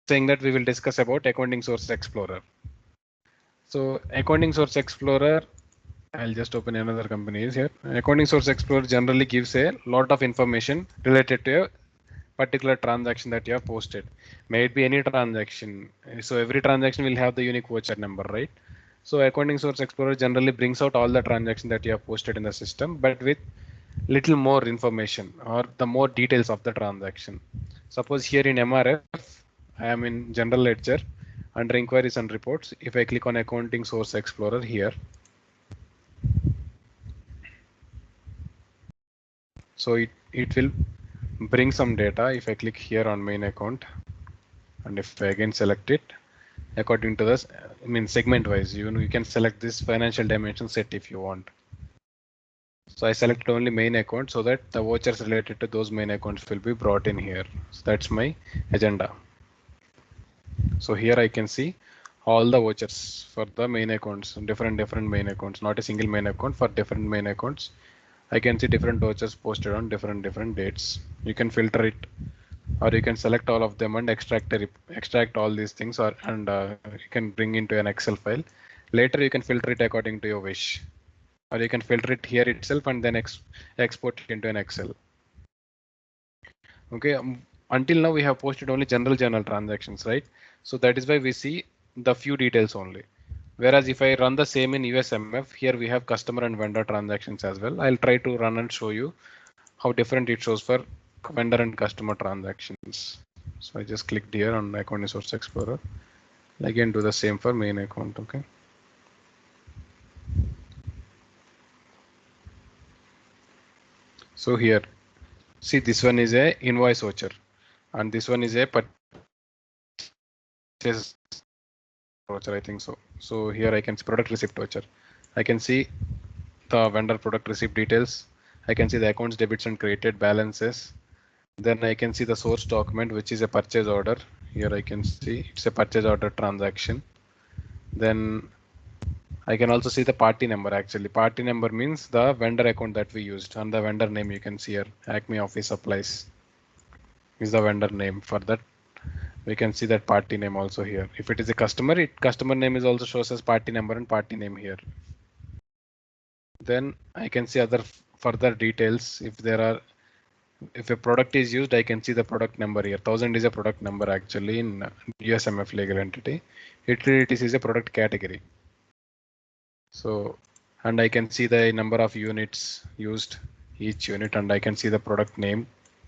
saying that we will discuss about Accounting Source Explorer. So Accounting Source Explorer, I'll just open another company here. Accounting Source Explorer generally gives a lot of information related to a particular transaction that you have posted. May it be any transaction. So every transaction will have the unique voucher number, right? So Accounting Source Explorer generally brings out all the transactions that you have posted in the system, but with little more information or the more details of the transaction. Suppose here in MRF, I am in General Ledger under Inquiries and Reports. If I click on Accounting Source Explorer here, so it will bring some data. If I click here on main account, and if I again select it, according to this, I mean segment wise, you can select this financial dimension set if you want. So I selected only main account so that the vouchers related to those main accounts will be brought in here. So that's my agenda. So here I can see all the vouchers for the main accounts, different main accounts, not a single main account, for different main accounts. I can see different vouchers posted on different dates. You can filter it, or you can select all of them and extract all these things, and you can bring into an Excel file. Later you can filter it according to your wish, or you can filter it here itself and then export it into an Excel. Okay, until now we have posted only general journal transactions, right? So that is why we see the few details only. Whereas if I run the same in USMF, here we have customer and vendor transactions as well. I'll try to run and show you how different it shows for vendor and customer transactions. So I just clicked here on Accounting Source Explorer. Again, do the same for main account. Okay. So here, see, this one is a invoice voucher, and this one is a purchase voucher, I think so. So here I can see product receipt voucher. I can see the vendor product receipt details. I can see the accounts debits and credited balances. Then I can see the source document, which is a purchase order. Here I can see it's a purchase order transaction. Then I can also see the party number. Actually, party number means the vendor account that we used, and the vendor name you can see here, Acme Office Supplies is the vendor name. For that, we can see that party name also here. If it is a customer, customer name is also shows as party number and party name here. Then I can see other further details. If a product is used, I can see the product number here. 1000 is a product number actually in USMF legal entity. Utilities is a product category. So, and I can see the number of units used each unit, and I can see the product name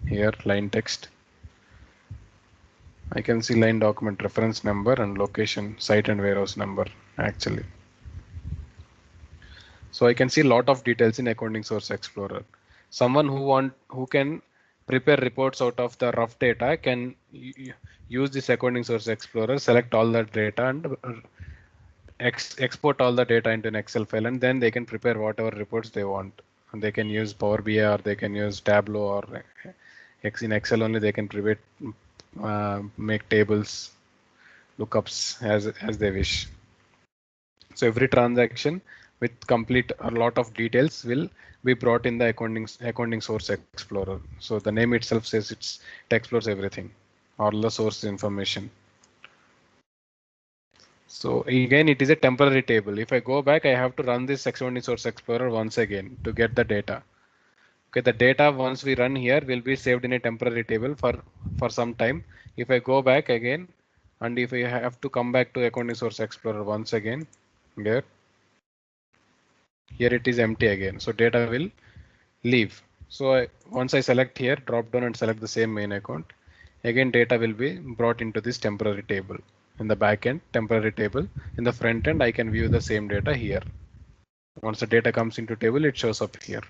here, line text. I can see line document reference number and location, site and warehouse number actually. So I can see a lot of details in Accounting Source Explorer. Someone who can prepare reports out of the rough data can use this Accounting Source Explorer, select all the data and export all the data into an Excel file, and then they can prepare whatever reports they want. And they can use Power BI, or they can use Tableau, or in Excel only they can prepare, make tables, lookups as they wish. So every transaction with complete a lot of details will be brought in the Accounting Source Explorer. So the name itself says it explores everything, all the source information. So again, it is a temporary table. If I go back, I have to run this Accounting Source Explorer once again to get the data. Okay, the data once we run here will be saved in a temporary table for some time. If I go back again, and if I have to come back to Accounting Source Explorer once again, here it is empty again. So data will leave. So once I select here, drop down and select the same main account, again data will be brought into this temporary table. In the back end, temporary table. In the front end, I can view the same data here. Once the data comes into table, it shows up here.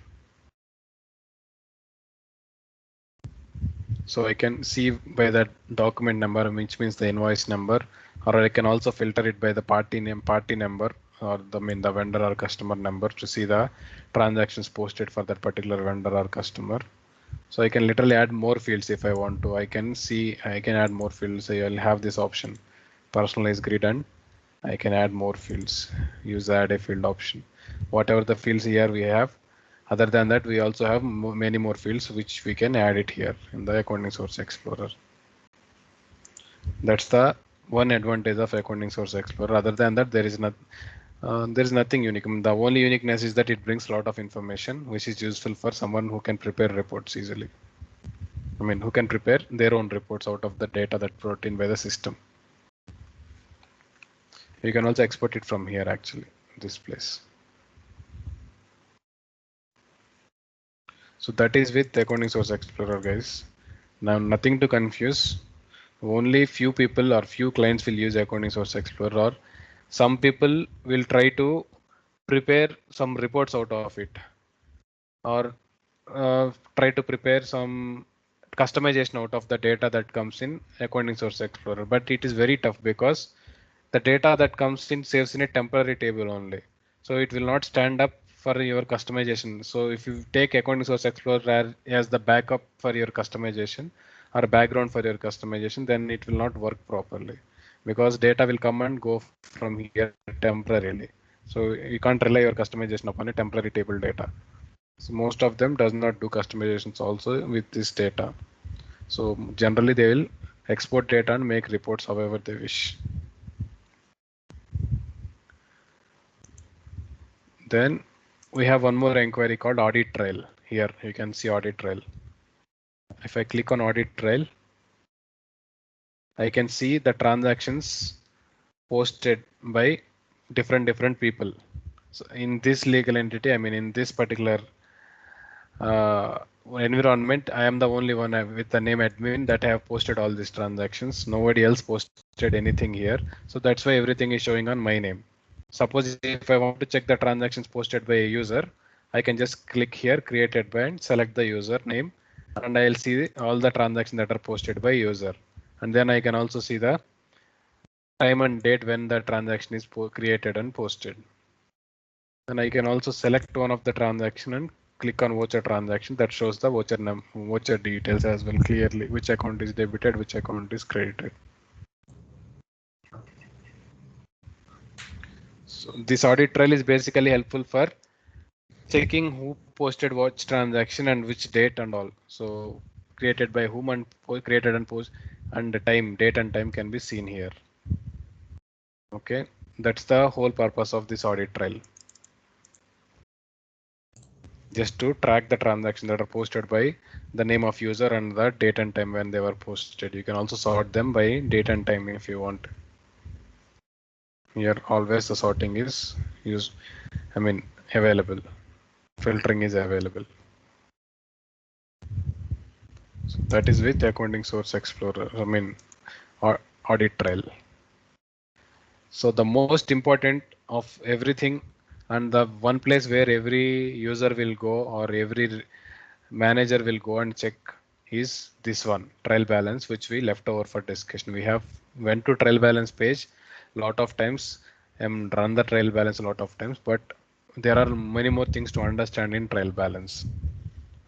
So I can see by that document number, which means the invoice number, or I can also filter it by the party name, party number, or the vendor or customer number to see the transactions posted for that particular vendor or customer. So I can literally add more fields if I want to. I can add more fields. I'll have this option, personalize grid, and I can add more fields. Use the add a field option. Whatever the fields here we have. Other than that, we also have many more fields which we can add it here in the Accounting Source Explorer. That's the one advantage of Accounting Source Explorer. Other than that, there is nothing unique. I mean, the only uniqueness is that it brings a lot of information, which is useful for someone who can prepare reports easily. I mean, who can prepare their own reports out of the data that brought in by the system. You can also export it from here, actually, this place. So that is with Accounting Source Explorer, guys. Now, nothing to confuse. Only few people or few clients will use Accounting Source Explorer, or some people will try to prepare some reports out of it, or try to prepare some customization out of the data that comes in Accounting Source Explorer. But it is very tough because the data that comes in saves in a temporary table only. So it will not stand up for your customization. So if you take Accounting Source Explorer as the backup for your customization or background for your customization, then it will not work properly because data will come and go from here temporarily. So you can't rely your customization upon a temporary table data. So most of them does not do customizations also with this data. So generally they will export data and make reports however they wish. Then we have one more inquiry called audit trail. Here you can see audit trail. If I click on audit trail, I can see the transactions posted by different people. So in this legal entity, I mean in this particular environment, I am the only one with the name admin that have posted all these transactions. Nobody else posted anything here. So that's why everything is showing on my name. Suppose if I want to check the transactions posted by a user, I can just click here, created by, and select the user name, and I'll see all the transactions that are posted by user. And then I can also see the time and date when the transaction is created and posted. And I can also select one of the transaction and click on voucher transaction. That shows the voucher details as well clearly, which account is debited, which account is credited. So this audit trail is basically helpful for checking who posted which transaction and which date and all. So created by whom and created and post, and the time, date and time can be seen here. Okay, that's the whole purpose of this audit trail. Just to track the transactions that are posted by the name of user and the date and time when they were posted. You can also sort them by date and time if you want. Here always the sorting is available. Filtering is available. So that is with Accounting Source Explorer, audit trail. So the most important of everything, and the one place where every user will go or every manager will go and check, is this one, trial balance, which we left over for discussion. We have went to trial balance page a lot of times and run the trial balance a lot of times, but there are many more things to understand in trial balance.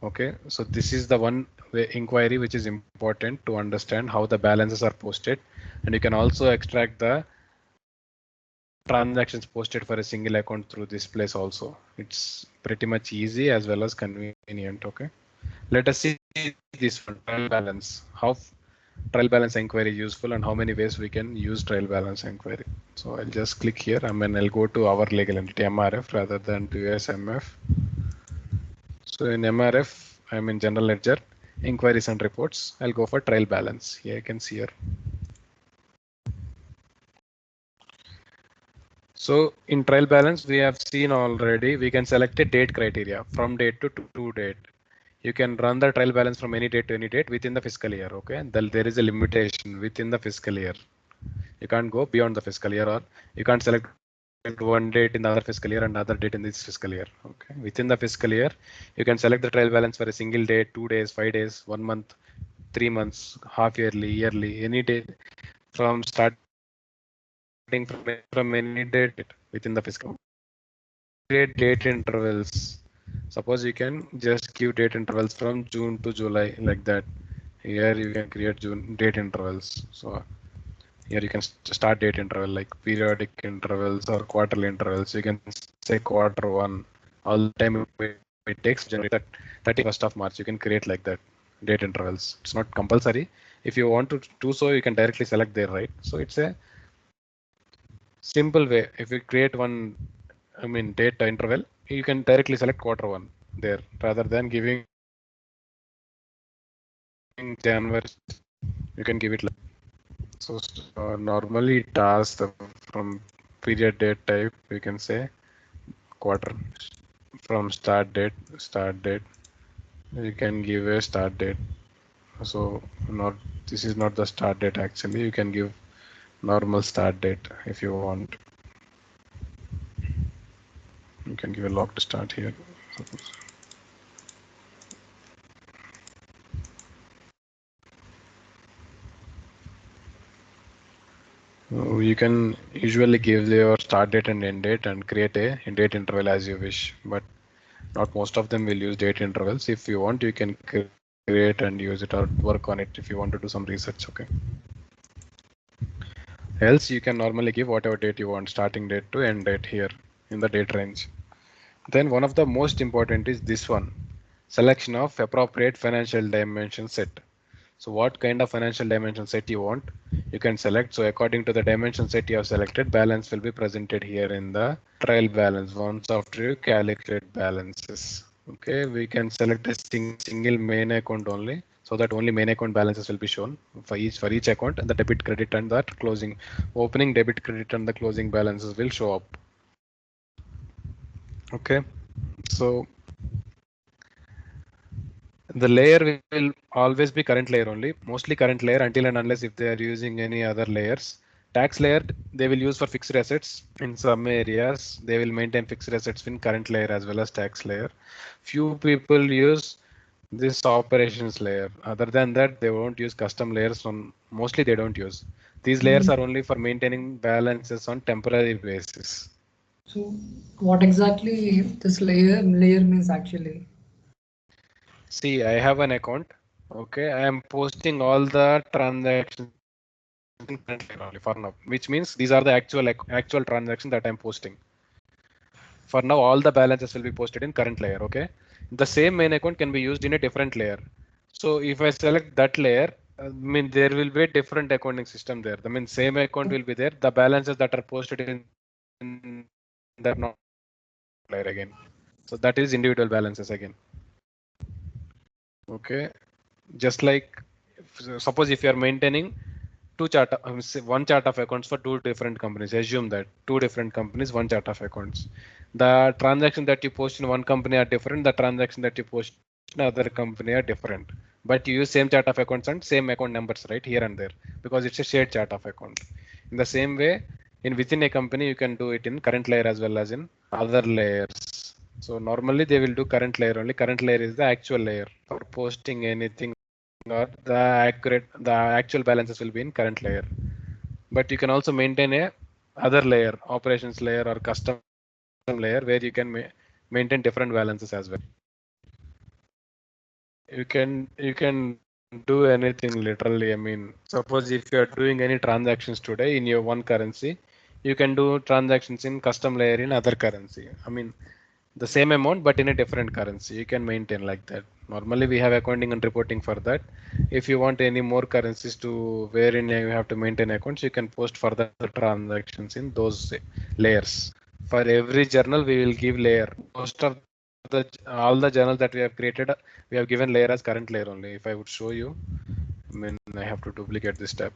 Okay, so this is the one inquiry which is important to understand how the balances are posted, and you can also extract the transactions posted for a single account through this place also. It's pretty much easy as well as convenient. Okay, let us see this one, trial balance. How trial balance inquiry is useful and how many ways we can use trial balance inquiry. So I'll just click here and then I'll go to our legal entity MRF rather than to USMF. So in MRF, I'm in general ledger, inquiries and reports. I'll go for trial balance. Here you can see here. So in trial balance, we have seen already, we can select a date criteria from date to date. You can run the trial balance from any date to any date within the fiscal year. Okay, there is a limitation within the fiscal year. You can't go beyond the fiscal year, or you can't select one date in the other fiscal year and another date in this fiscal year. Okay, within the fiscal year, you can select the trial balance for a single day, 2 days, 5 days, 1 month, 3 months, half yearly, yearly, any day from starting from any date within the fiscal. Create date intervals. Suppose you can just give date intervals from June to July like that. Here you can create June date intervals. So here you can start date interval like periodic intervals or quarterly intervals. You can say quarter one. All the time it takes generate that 31st of March. You can create like that date intervals. It's not compulsory. If you want to do so, you can directly select there, right? So it's a simple way. If you create one, data interval, you can directly select quarter one there rather than giving January. You can give it like so. Normally it asks from period date type. You can say quarter from start date. You can give a start date. So not this is not the start date actually. You can give normal start date if you want. You can give a log to start here. Suppose. You can usually give your start date and end date and create a date interval as you wish, but not most of them will use date intervals. If you want, you can create and use it or work on it if you want to do some research. Okay. Else you can normally give whatever date you want, starting date to end date here in the date range. Then one of the most important is this one, selection of appropriate financial dimension set. So what kind of financial dimension set you want, you can select. So according to the dimension set you have selected, balance will be presented here in the trial balance once after you calculate balances. Okay, we can select a single main account only, so that only main account balances will be shown for each account, and the debit, credit, and that closing opening debit, credit, and the closing balances will show up. Okay, so the layer will always be current layer only, mostly current layer until and unless if they are using any other layers. Tax layer they will use for fixed assets. In some areas they will maintain fixed assets in current layer as well as tax layer. Few people use this operations layer. Other than that, they won't use custom layers on, mostly they don't use. These layers are only for maintaining balances on temporary basis. So what exactly this layer means actually? See, I have an account. Okay, I am posting all the transactions in current layer only for now, which means these are the actual transactions that I'm posting. For now, all the balances will be posted in current layer. Okay, the same main account can be used in a different layer. So if I select that layer, there will be a different accounting system there. Same account will be there. The balances that are posted in that not layer again. So that is individual balances again. Okay, just like suppose if you are maintaining one chart of accounts for two different companies, assume that two different companies, one chart of accounts, the transaction that you post in one company are different, the transaction that you post in other company are different, but you use same chart of accounts and same account numbers right here and there, because it's a shared chart of account. In the same way, in within a company you can do it in current layer as well as in other layers. So normally they will do current layer only. Current layer is the actual layer for posting anything, or the actual balances will be in current layer. But you can also maintain a other layer, operations layer or custom layer, where you can maintain different balances as well. You can do anything literally. Suppose if you are doing any transactions today in your one currency, you can do transactions in custom layer in other currency. The same amount but in a different currency. You can maintain like that. Normally we have accounting and reporting for that. If you want any more currencies to wherein you have to maintain accounts, you can post further transactions in those layers. For every journal we will give layer. Most of all the journals that we have created, we have given layer as current layer only. If I would show you, I have to duplicate this tab.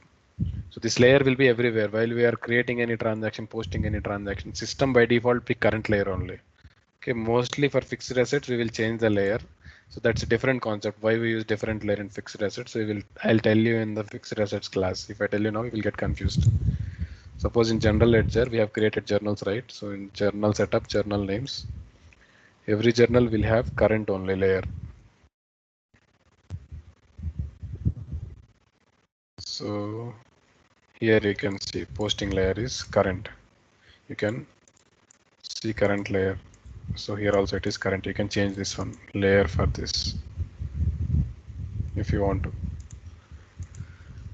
So this layer will be everywhere while we are creating any transaction, posting any transaction. System by default pick current layer only. Okay, mostly for fixed assets we will change the layer. So that's a different concept. Why we use different layer in fixed assets? So I'll tell you in the fixed assets class. If I tell you now, you will get confused. Suppose in general ledger we have created journals, right? So in journal setup, journal names, every journal will have current only layer. So here you can see posting layer is current. You can see current layer. So here also it is current. You can change this one layer for this if you want to.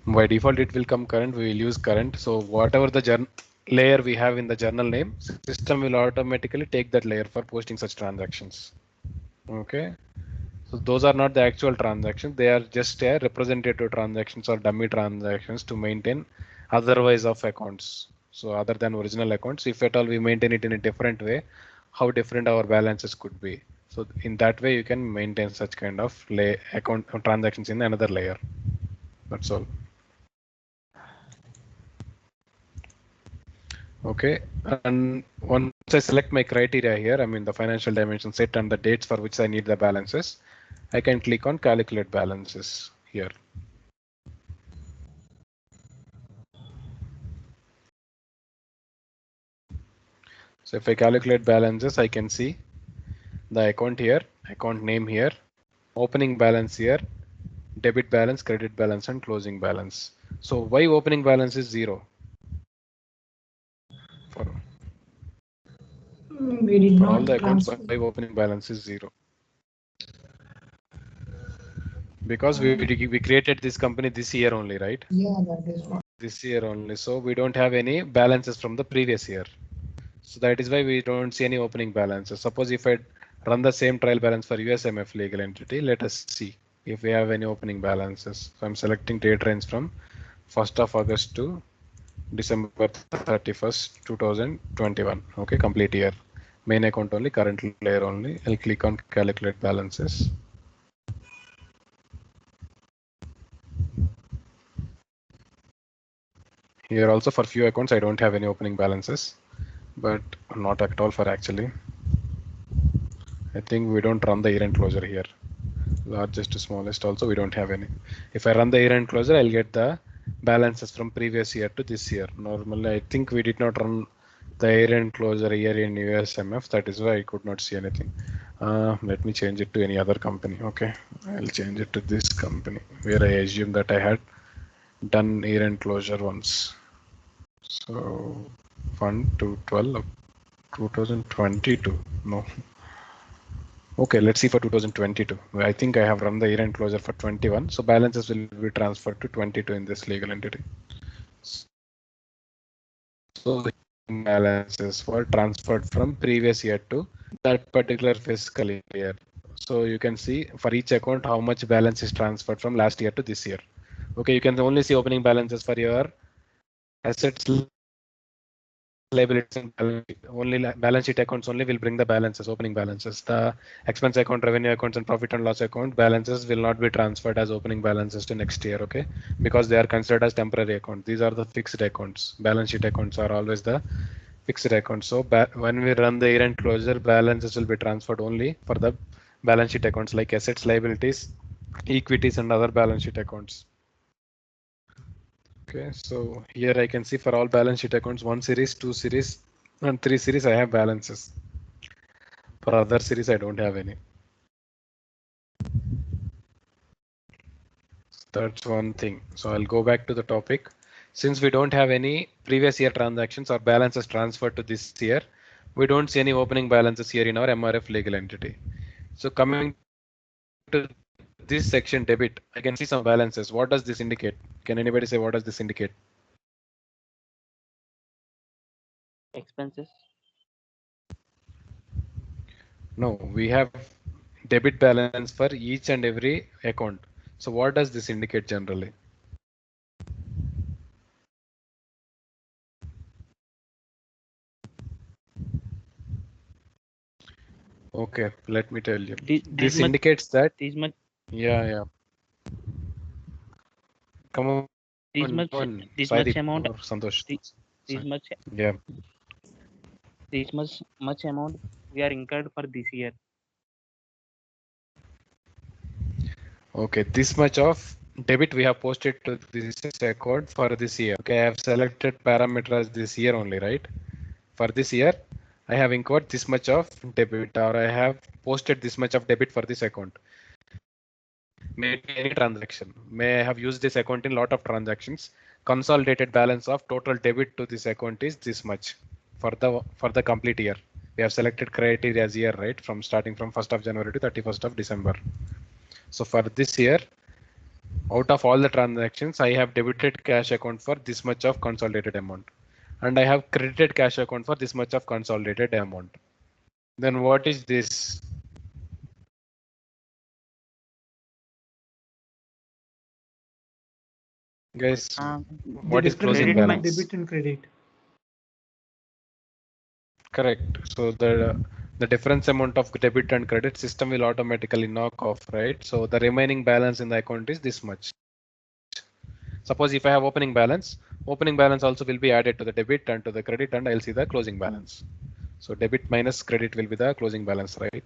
By default it will come current. We will use current. So whatever the layer we have in the journal name, system will automatically take that layer for posting such transactions. Okay. So those are not the actual transactions. They are just a representative transactions or dummy transactions to maintain otherwise of accounts. So other than original accounts, if at all we maintain it in a different way, how different our balances could be. So in that way, you can maintain such kind of account transactions in another layer. That's all. Okay, and once I select my criteria here, I mean the financial dimension set and the dates for which I need the balances, I can click on calculate balances here. So if I calculate balances, I can see the account here, account name here, opening balance here, debit balance, credit balance, and closing balance. So why opening balance is zero? For, We did for all not the accounts, transfer. why opening balance is zero? Because we created this company this year only, right? Yeah, that is what. This year only. So we don't have any balances from the previous year. So that is why we don't see any opening balances. Suppose if I run the same trial balance for USMF legal entity, let us see if we have any opening balances. So I'm selecting date range from 1st of August to December 31st, 2021. Okay, complete year. Main account only, current layer only. I'll click on calculate balances. Here also for few accounts, I don't have any opening balances, but not at all for actually. I think we don't run the year-end closure here. Largest to smallest also we don't have any. If I run the year-end closure, I'll get the balances from previous year to this year. Normally, I think we did not run the year-end closure year in USMF. That is why I could not see anything. Let me change it to any other company. Okay, I'll change it to this company where I assume that I had done year-end closure once. So fund to 12 of 2022. No. Okay, let's see for 2022. I think I have run the year-end closure for 21, so balances will be transferred to 22 in this legal entity. So balances were transferred from previous year to that particular fiscal year. So you can see for each account how much balance is transferred from last year to this year. Okay, you can only see opening balances for your assets, liabilities, and balance sheet. Only balance sheet accounts only will bring the balances, opening balances. The expense account, revenue accounts, and profit and loss account balances will not be transferred as opening balances to next year. Okay, because they are considered as temporary account. These are the fixed accounts. Balance sheet accounts are always the fixed accounts. So when we run the year-end closure, balances will be transferred only for the balance sheet accounts like assets, liabilities, equities, and other balance sheet accounts. Okay, so here I can see for all balance sheet accounts, 1 series, 2 series, and 3 series, I have balances. For other series, I don't have any. That's one thing. So I'll go back to the topic. Since we don't have any previous year transactions or balances transferred to this year, we don't see any opening balances here in our MRF legal entity. So coming to this section debit, I can see some balances. What does this indicate? Can anybody say what does this indicate? Expenses. No, we have debit balance for each and every account. So what does this indicate generally? Okay, let me tell you. This indicates that. This much. Yeah. Come on. This much amount. Or Santosh. This much. Yeah. This much amount we are incurred for this year. Okay, this much of debit we have posted to this account for this year. Okay, I have selected parameters this year only, right? For this year, I have incurred this much of debit, or I have posted this much of debit for this account. Maybe any transaction. May I have used this account in lot of transactions. Consolidated balance of total debit to this account is this much for the complete year. We have selected criteria as year, right? From starting from 1st of January to 31st of December. So for this year, out of all the transactions, I have debited cash account for this much of consolidated amount, and I have credited cash account for this much of consolidated amount. Then what is this? Guys, Uh, what is closing credit balance? Debit and credit. Correct. So the difference amount of debit and credit system will automatically knock off, right? So the remaining balance in the account is this much. Suppose if I have opening balance also will be added to the debit and to the credit, and I'll see the closing balance. So debit minus credit will be the closing balance, right?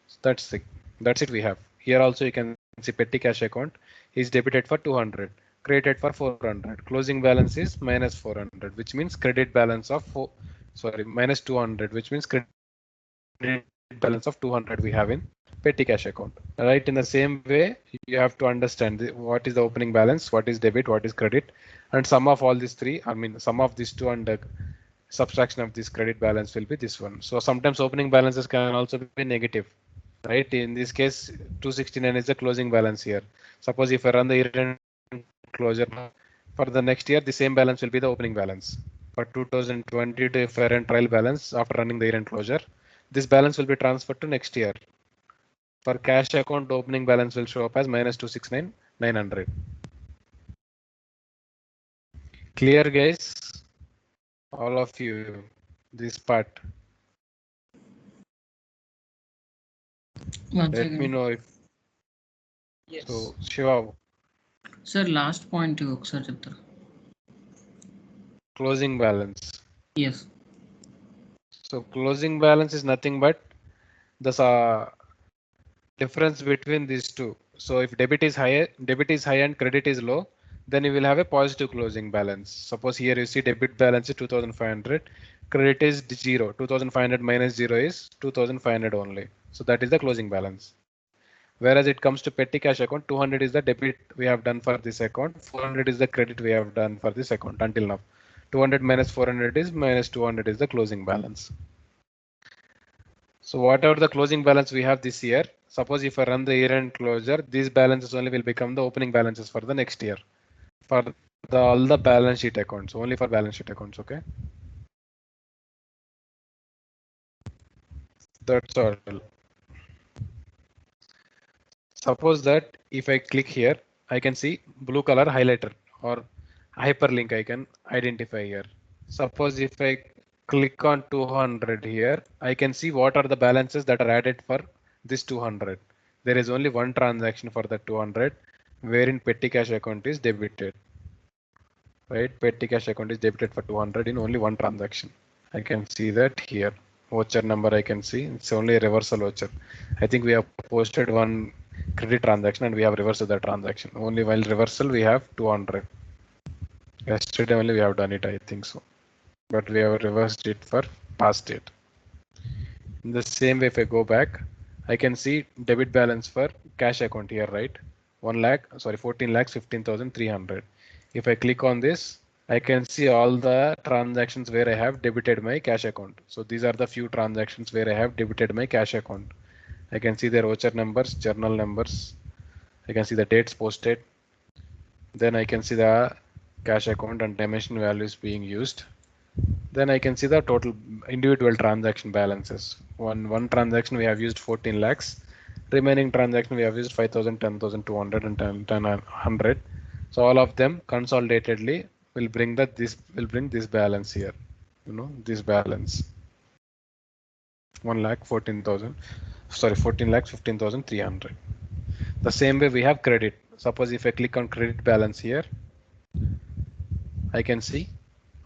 So that's it. That's it we have. Here also you can see petty cash account is debited for 200, credited for 400. Closing balance is minus 400, which means credit balance of minus 200, which means credit balance of 200 we have in petty cash account. Right, in the same way, you have to understand what is the opening balance, what is debit, what is credit, and sum of all these three, I mean, sum of these two and subtraction of this credit balance will be this one. So sometimes opening balances can also be negative, right? In this case, 269 is the closing balance here. Suppose if I run the year-end closure for the next year, the same balance will be the opening balance. For 2022, if I run trial balance after running the year-end closure, this balance will be transferred to next year. For cash account, opening balance will show up as minus 269 900. Clear, guys? All of you, this part. One Let me second. know if Yes. so. Shiva, Sir, last point ఒకసారి చెప్తారు. closing balance. Yes. So closing balance is nothing but the difference between these two. So if debit is high and credit is low, then you will have a positive closing balance. Suppose here you see debit balance is 2500, credit is 0. 2500 minus 0 is 2500 only. So that is the closing balance. Whereas it comes to petty cash account, 200 is the debit we have done for this account, 400 is the credit we have done for this account until now. 200 minus 400 is minus 200 is the closing balance. So whatever the closing balance we have this year, suppose if I run the year-end closure, these balances only will become the opening balances for the next year. For all the balance sheet accounts, only for balance sheet accounts, okay? That's all. Suppose that if I click here, I can see blue color highlighter or hyperlink I can identify here. Suppose if I click on 200 here, I can see what are the balances that are added for this 200. There is only one transaction for the 200 wherein petty cash account is debited. Right, petty cash account is debited for 200 in only one transaction. I can see that here. Voucher number I can see. It's only a reversal voucher. I think we have posted one credit transaction and we have reversed the transaction. Only while reversal we have 200. Yesterday only we have done it, I think so. But we have reversed it for past date. In the same way, if I go back, I can see debit balance for cash account here, right? 14 lakhs 15,300. If I click on this, I can see all the transactions where I have debited my cash account. So these are the few transactions where I have debited my cash account. I can see their voucher numbers, journal numbers. I can see the dates posted. Then I can see the cash account and dimension values being used. Then I can see the total individual transaction balances. One transaction we have used 14 lakhs. Remaining transaction we have used 5,000, 10,200 and 10,100. So all of them consolidatedly will bring this balance here. You know, this balance. 1,14,000. Sorry, 14 lakhs 15,300. The same way we have credit. Suppose if I click on credit balance here, I can see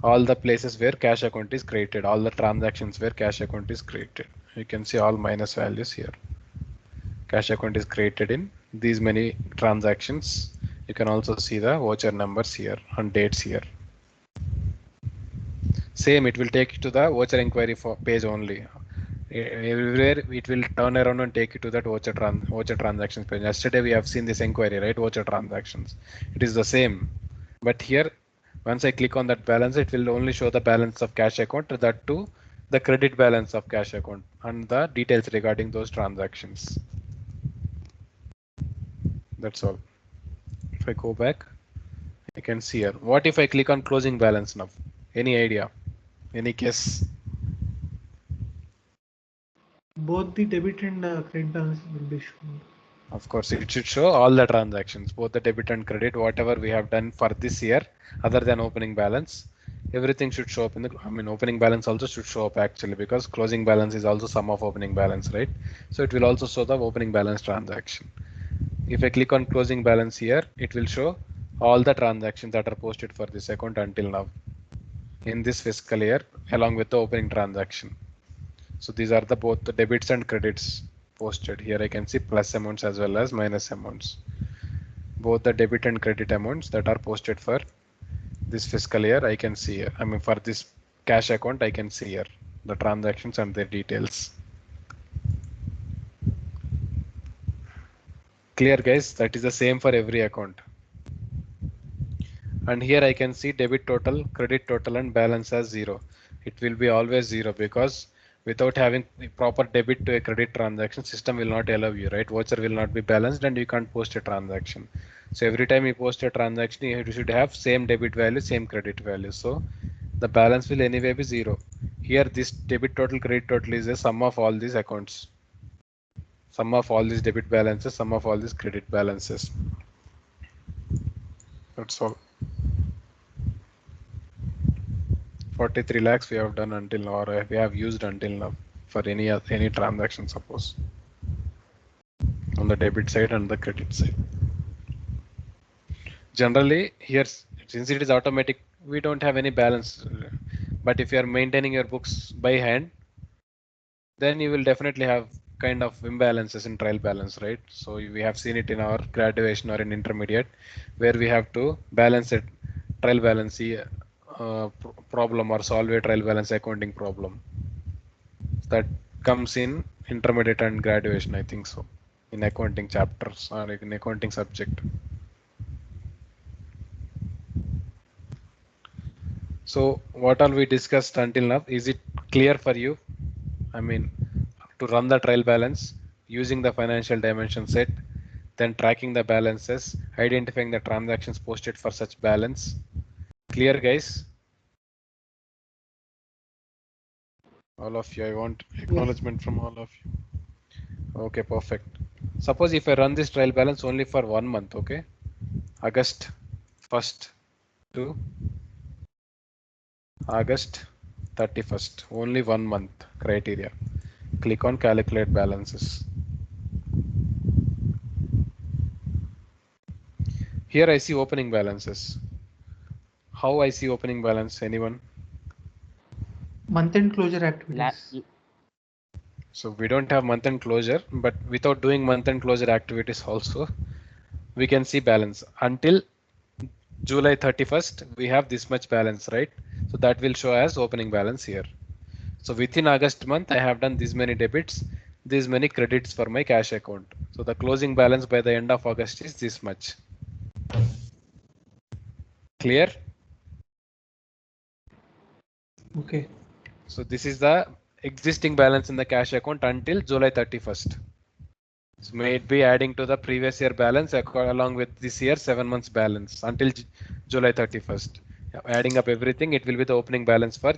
all the places where cash account is created, all the transactions where cash account is created. You can see all minus values here. Cash account is created in these many transactions. You can also see the voucher numbers here and dates here. Same, it will take you to the voucher inquiry for page only. Everywhere it will turn around and take you to that voucher transactions page. Yesterday we have seen this inquiry, right? Voucher transactions. It is the same, but here once I click on that balance, it will only show the balance of cash account, that too the credit balance of cash account and the details regarding those transactions. That's all. If I go back, I can see here. What if I click on closing balance now? Any idea? Any guess? Both the debit and credit balance will be shown. Of course, it should show all the transactions, both the debit and credit, whatever we have done for this year, other than opening balance. Everything should show up in the, I mean, opening balance also should show up actually, because closing balance is also sum of opening balance, right? So it will also show the opening balance transaction. If I click on closing balance here, it will show all the transactions that are posted for this account until now in this fiscal year, along with the opening transaction. So these are the both the debits and credits posted. Here I can see plus amounts as well as minus amounts. Both the debit and credit amounts that are posted for this fiscal year I can see here. I mean, for this cash account I can see here the transactions and their details. Clear guys? That is the same for every account. And here I can see debit total, credit total and balance as 0. It will be always 0 because without having proper debit to a credit transaction, system will not allow you, right? Voucher will not be balanced and you can't post a transaction. So every time you post a transaction, you should have same debit value, same credit value. So the balance will anyway be 0. Here this debit total, credit total is a sum of all these accounts. Sum of all these debit balances, sum of all these credit balances. That's all. 43 lakhs we have done until now, or we have used until now for any transaction, suppose on the debit side and the credit side. Generally here, since it is automatic, we don't have any balance, but if you are maintaining your books by hand, then you will definitely have kind of imbalances in trial balance, right? So we have seen it in our graduation or in intermediate, where we have to balance it, trial balance problem or solve a trial balance accounting problem. That comes in intermediate and graduation, I think so, in accounting chapters or in accounting subject. So what all we discussed until now, is it clear for you? I mean, to run the trial balance using the financial dimension set, then tracking the balances, identifying the transactions posted for such balance. Clear guys? All of you, I want acknowledgement from all of you. Okay, perfect. Suppose if I run this trial balance only for 1 month, okay? August 1st to August 31st, only 1 month criteria. Click on calculate balances. Here I see opening balances. How I see opening balance? Anyone? Month-end closure activities. So we don't have month-end closure, but without doing month-end closure activities also, we can see balance. Until July 31st, we have this much balance, right? So that will show as opening balance here. So within August month, I have done this many debits, these many credits for my cash account. So the closing balance by the end of August is this much. Clear? Okay. So this is the existing balance in the cash account until July 31st. So may it be adding to the previous year balance along with this year 7 months balance until July 31st. Adding up everything, it will be the opening balance for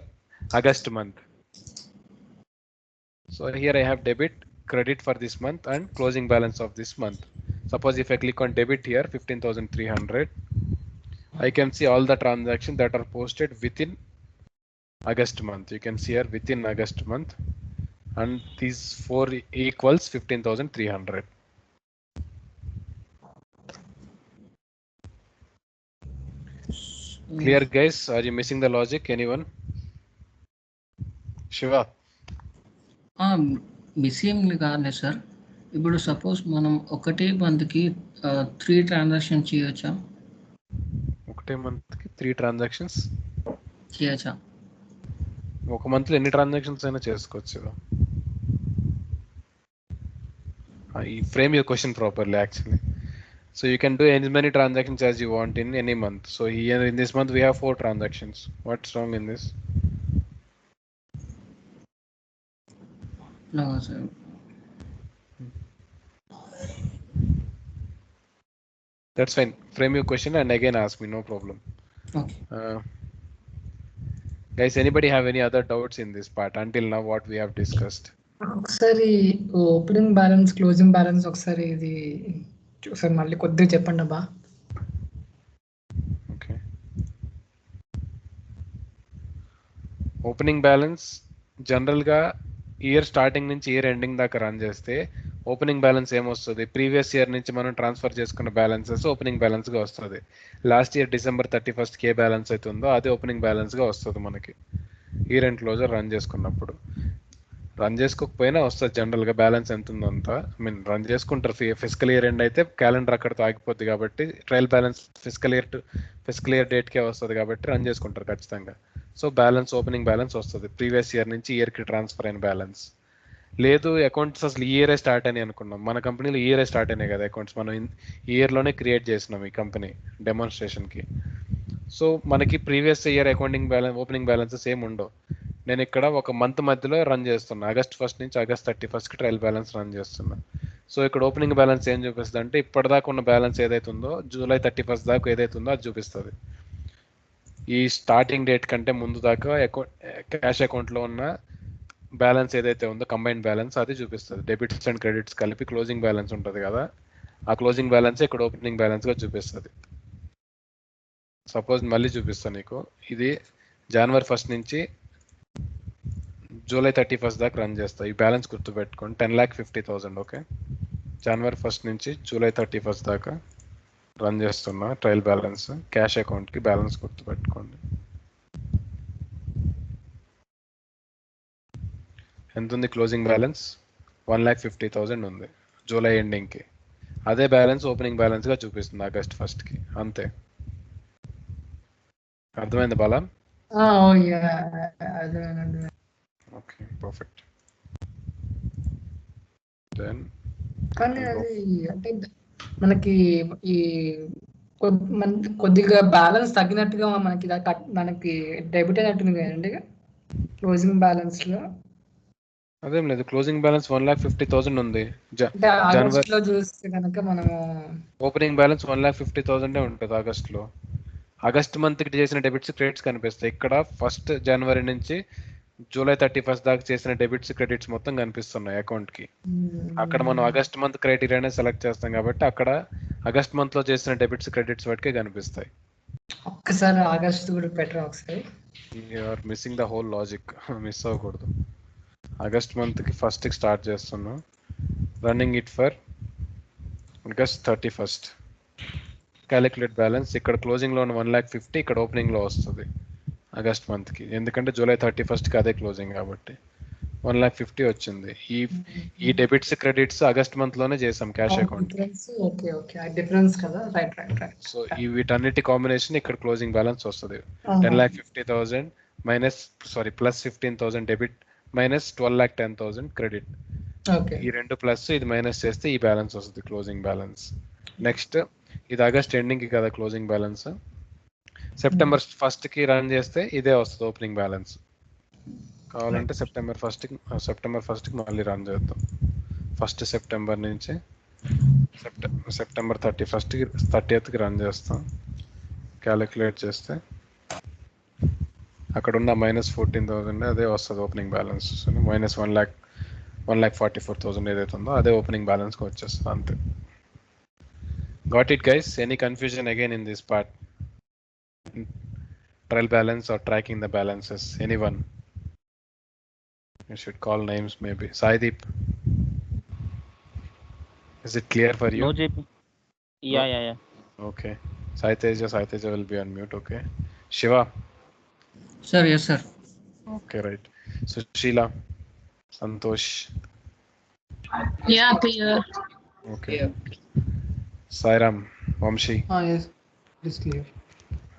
August month. So here I have debit, credit for this month and closing balance of this month. Suppose if I click on debit here, 15,300, I can see all the transactions that are posted within August month. You can see here within August month, and these 4 equals 15,300. Clear guys? Are you missing the logic? Anyone? Shiva? Missing కాదులే sir. ఇప్పుడు suppose మనం ఒకటే మంత్కి 3 transaction చేయొచ్చా? ఒకటే మంత్కి 3 transactions చేయొచ్చా? ఒక మంత్లో ఎన్ని ట్రాన్సాక్షన్స్ అయినా చేసుకోవచ్చు. Frame your question properly actually. So you can do as many transactions as you want in any month. So here in this month we have 4 transactions. What's wrong in this? No, sir. That's fine. Frame your question and again ask me, no problem. Okay. Guys, anybody have any other doubts in this part until now what we have discussed? ఒకసారి opening balance closing balance ఒకసారి ఇది ఒకసారి మళ్ళీ కొద్దిగా చెప్పండి అబ్బా. Okay, opening balance జనరల్గా year starting నుంచి ఇయర్ ఎండింగ్ దాకా రన్ చేస్తే ఓపెనింగ్ బ్యాలెన్స్ ఏమొస్తుంది, ప్రీవియస్ ఇయర్ నుంచి మనం ట్రాన్స్ఫర్ చేసుకున్న బ్యాలెన్సెస్ ఓపెనింగ్ బ్యాలెన్స్గా వస్తుంది. లాస్ట్ ఇయర్ December 31st ఏ బ్యాలెన్స్ అయితే ఉందో అదే ఓపెనింగ్ బ్యాలెన్స్గా వస్తుంది మనకి ఇయర్ ఎండ్ క్లోజర్ రన్ చేసుకున్నప్పుడు. రన్ చేసుకోకపోయినా వస్తుంది జనరల్గా బ్యాలెన్స్ ఎంత ఉందో అంతా. ఐ మీన్ రన్ చేసుకుంటారు, ఫిజికల్ ఇయర్ ఎండ్ అయితే క్యాలెండర్ అక్కడితో ఆగిపోద్ది కాబట్టి ట్రయల్ బ్యాలెన్స్ ఫిజికల్ ఇయర్ డేట్కే వస్తుంది కాబట్టి రన్ చేసుకుంటారు ఖచ్చితంగా. సో బ్యాలెన్స్ ఓపెనింగ్ బ్యాలెన్స్ వస్తుంది ప్రీవియస్ ఇయర్ నుంచి ఇయర్కి ట్రాన్స్ఫర్ అయిన బ్యాలెన్స్. లేదు అకౌంట్స్ అసలు ఈ ఇయరే స్టార్ట్ అని అనుకున్నాం, మన కంపెనీలో ఇయరే స్టార్ట్ అయినాయి కదా అకౌంట్స్, మనం ఈ ఇయర్లోనే క్రియేట్ చేసినాం ఈ కంపెనీ డెమాన్స్ట్రేషన్కి. సో మనకి previous year accounting balance opening balances ఏమి ఉండవు. నేను ఇక్కడ ఒక మంత్ మధ్యలో రన్ చేస్తున్నా, August 1st నుంచి August 31st trial balance run చేస్తున్నా. సో ఇక్కడ ఓపెనింగ్ బ్యాలెన్స్ ఏం చూపిస్తుంది అంటే ఇప్పటిదాకా ఉన్న బ్యాలెన్స్ ఏదైతే ఉందో July 31st దాకా ఏదైతే ఉందో అది చూపిస్తుంది. ఈ స్టార్టింగ్ డేట్ కంటే ముందు దాకా క్యాష్ అకౌంట్లో ఉన్న బ్యాలెన్స్ ఏదైతే ఉందో కంబైన్డ్ బ్యాలెన్స్ అది చూపిస్తుంది. డెబిట్స్ అండ్ క్రెడిట్స్ కలిపి క్లోజింగ్ బ్యాలెన్స్ ఉంటుంది కదా, ఆ క్లోజింగ్ బ్యాలెన్స్ ఇక్కడ ఓపెనింగ్ బ్యాలెన్స్గా చూపిస్తుంది. సపోజ్ మళ్ళీ చూపిస్తాను నీకు, ఇది January 1st నుంచి July 31st దాకా రన్ చేస్తా. ఈ బ్యాలెన్స్ గుర్తుపెట్టుకోండి, 10,50,000. ఓకే, January 1st నుంచి July 31st దాకా రన్ చేస్తున్నా ట్రయల్ బ్యాలెన్స్. క్యాష్ అకౌంట్కి బ్యాలెన్స్ గుర్తుపెట్టుకోండి. ఎంత ఉంది క్లోజింగ్ బ్యాలెన్స్? 1,50,000 ఉంది జూలై ఎండింగ్కి. అదే బ్యాలెన్స్ ఓపెనింగ్ బ్యాలెన్స్గా చూపిస్తుంది August 1st అంతే. అర్థమైంది బాలా? Okay, perfect. దెన్ కానీ అది అంటే మనకి ఈ కొద్దిగా బ్యాలెన్స్ తగ్గినట్టుగా మనకి డెబిట్ అయినట్టుంది కదండి క్లోజింగ్ బ్యాలెన్స్ లో. అదేం లేదు, క్లోజింగ్ బ్యాలెన్స్ 1,50,000 ఉంది. జనవరి లో చూస్తే కనుక మనము ఓపెనింగ్ బ్యాలెన్స్ 1,50,000 ఉంటుంది ఆగస్ట్లో. ఆగస్ట్ మంత్కి చేసిన డెబిట్స్ క్రెడిట్స్ కనిపిస్తాయి ఇక్కడ. ఫస్ట్ జనవరి నుంచి July 31st దాకా చేసిన డెబిట్స్ క్రెడిట్స్ మొత్తం కనిపిస్తున్నాయి అకౌంట్కి. అక్కడ మనం ఆగస్ట్ మంత్ క్రైటీరియానే సెలెక్ట్ చేస్తాం కాబట్టి అక్కడ ఆగస్ట్ మంత్లో చేసిన డెబిట్స్ క్రెడిట్స్ వాటికే కనిపిస్తాయి. ఒక్కసారి ఆగస్ట్ కూడా బెటర్ ఒకసారి. You are missing the whole logic, miss అవ్వకూడదు. ఆగస్ట్ మంత్కి ఫస్ట్కి స్టార్ట్ చేస్తున్నాం, running it for August 31st. Calculate balance. ఇక్కడ క్లోజింగ్లో ఉన్న 1,50,000 ఇక్కడ ఓపెనింగ్లో వస్తుంది ఆగస్ట్ మంత్కి, ఎందుకంటే July 31st అదే క్లోజింగ్ కాబట్టి 1,50,000 వచ్చింది. ఈ డెబిట్స్ క్రెడిట్స్ ఆగస్ట్ మంత్లోనే చేసాం క్యాష్ అకౌంట్. సో ఈ వీటన్నిటి కాంబినేషన్ ఇక్కడ క్లోజింగ్ బ్యాలెన్స్ వస్తుంది. 10,50,000 ప్లస్ 15,000 డెబిట్ మైనస్ 12,10,000 క్రెడిట్. ఈ రెండు ప్లస్ ఇది మైనస్ చేస్తే ఈ బ్యాలెన్స్ వస్తుంది క్లోజింగ్ బ్యాలెన్స్. నెక్స్ట్ ఇది ఆగస్ట్ ఎండింగ్కి కదా closing balance, September 1st run చేస్తే ఇదే వస్తుంది ఓపెనింగ్ బ్యాలెన్స్. కావాలంటే September 1st మళ్ళీ రన్ చేద్దాం. 1st September నుంచి September 30th రన్ చేస్తాం. క్యాలిక్యులేట్ చేస్తే అక్కడ ఉన్న -14,000 అదే వస్తుంది ఓపెనింగ్ బ్యాలెన్స్. -1,44,000 ఏదైతే ఉందో అదే ఓపెనింగ్ బ్యాలెన్స్కి వచ్చేస్తుంది అంతే. Got it guys? Any confusion again in this part? Trial balance or tracking the balances? Anyone? You should call names maybe. Saideep, is it clear for you? No JP. Yeah. Okay. Saiteja will be on mute. Okay. Shiva. Sir, yes sir. Okay, right. So Sheila, Santosh. Yeah, clear. Okay. Sairam, Vamshi. Yes, it is clear.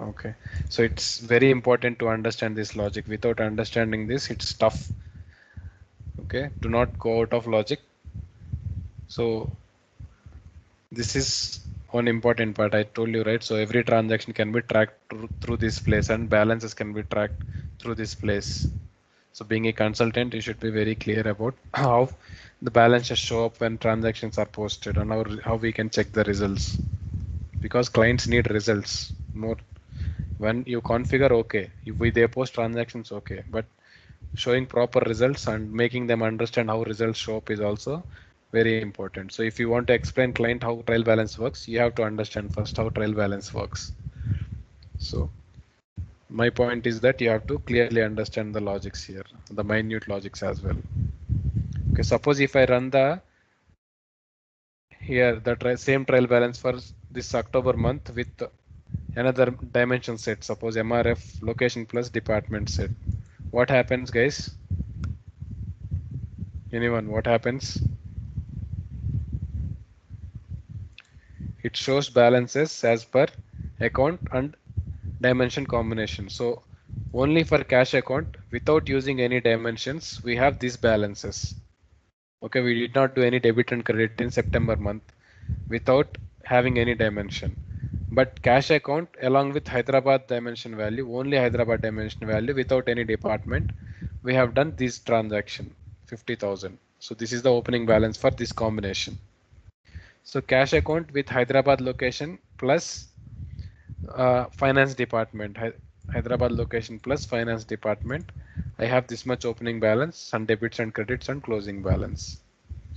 Okay, so it's very important to understand this logic. Without understanding this, it's tough. Okay, do not go out of logic. So this is one important part I told you, right? So every transaction can be tracked through this place and balances can be tracked through this place. So being a consultant, you should be very clear about how the balances show up when transactions are posted and how we can check the results, because clients need results more. When you configure, okay, if they post transactions, okay, but showing proper results and making them understand how results show up is also very important. So if you want to explain client how trial balance works, you have to understand first how trial balance works. So my point is that you have to clearly understand the logics here, the minute logics as well. Okay, suppose if I run the here the same trial balance for this October month with another dimension set, suppose MRF location plus department set. What happens, guys? Anyone, what happens? It shows balances as per account and dimension combination. So only for cash account without using any dimensions, we have these balances. Okay, we did not do any debit and credit in September month without having any dimension. But cash account along with Hyderabad dimension value, only Hyderabad dimension value without any department, we have done this transaction 50,000. So this is the opening balance for this combination. So cash account with Hyderabad location plus finance department, Hyderabad location plus finance department. I have this much opening balance and debits and credits and closing balance.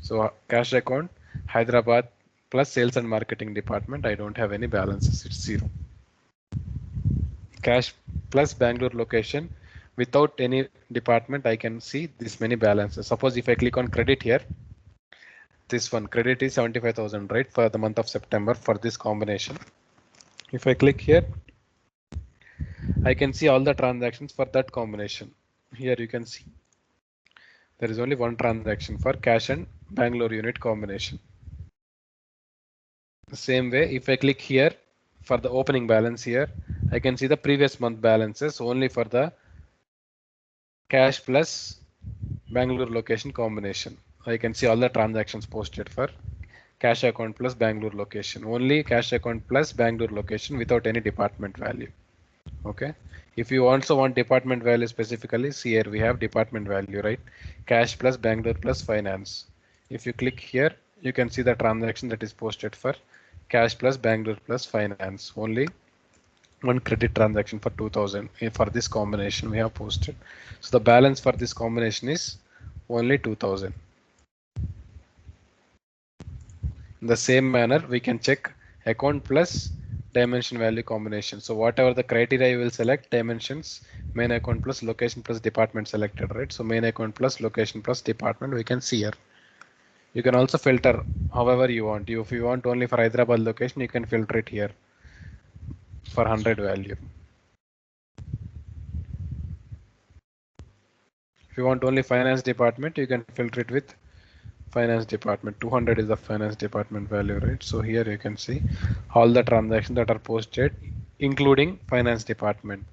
So cash account, Hyderabad plus sales and marketing department, I don't have any balances, it's 0. Cash plus Bangalore location, without any department, I can see this many balances. Suppose if I click on credit here, this one credit is 75,000, right, for the month of September for this combination. If I click here, I can see all the transactions for that combination. Here you can see there is only one transaction for cash and Bangalore unit combination. The same way, if I click here for the opening balance here, I can see the previous month balances only for the cash plus Bangalore location combination. I can see all the transactions posted for cash account plus Bangalore location, only cash account plus Bangalore location without any department value. Okay, if you also want department value specifically, see here we have department value, right? Cash plus Bangalore plus finance. If you click here, you can see the transaction that is posted for cash plus Bangalore plus finance. Only one credit transaction for 2000 for this combination we have posted. So the balance for this combination is only 2000. In the same manner, we can check account plus dimension value combination. So whatever the criteria you will select, dimensions, main account plus location plus department selected, right? So main account plus location plus department we can see here. You can also filter however you want. If you want only for Hyderabad location, you can filter it here for 100 value. If you want only finance department, you can filter it with finance department. 200 is the finance department value, right? So here you can see all the transactions that are posted, including finance department.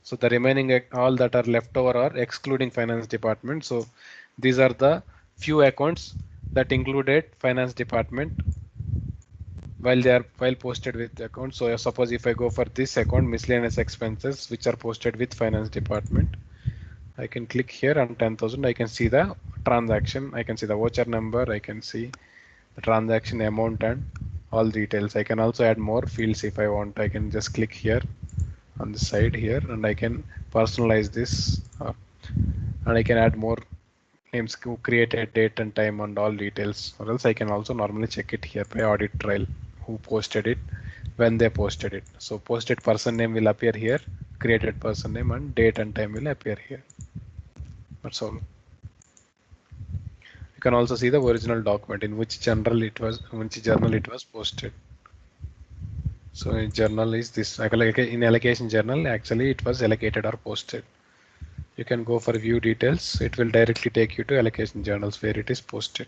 So the remaining all that are left over are excluding finance department. So these are the few accounts that included finance department while they are posted with the account. So suppose if I go for this account, miscellaneous expenses which are posted with finance department, I can click here on 10,000. I can see the transaction. I can see the voucher number. I can see the transaction amount and all details. I can also add more fields if I want. I can just click here on the side here and I can personalize this and I can add more names, who created, date and time and all details, or else I can also normally check it here by audit trail, who posted it, when they posted it. So posted person name will appear here, created person name and date and time will appear here. That's all. You can also see the original document in which journal it was posted. So in journal is this, in allocation journal, actually it was allocated or posted. You can go for view details. It will directly take you to allocation journals where it is posted.